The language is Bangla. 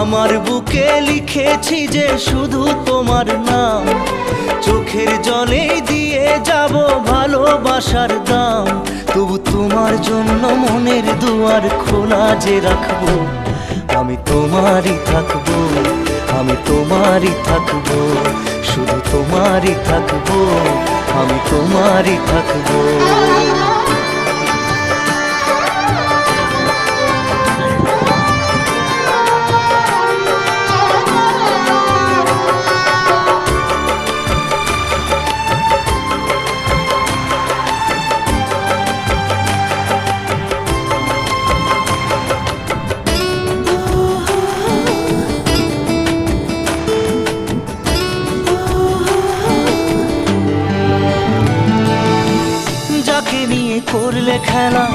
আমার বুকে লিখেছি যে শুধু তোমার নাম, চোখের জলে দিয়ে যাব ভালোবাসার দাম। তবু তোমার জন্য মনের দুয়ার খোলা যে রাখবো, আমি তোমারই থাকবো, আমি তোমারই থাকবো, শুধু তোমারই থাকবো, আমি তোমারই থাকবো। যাকে নিয়ে করলে খেলা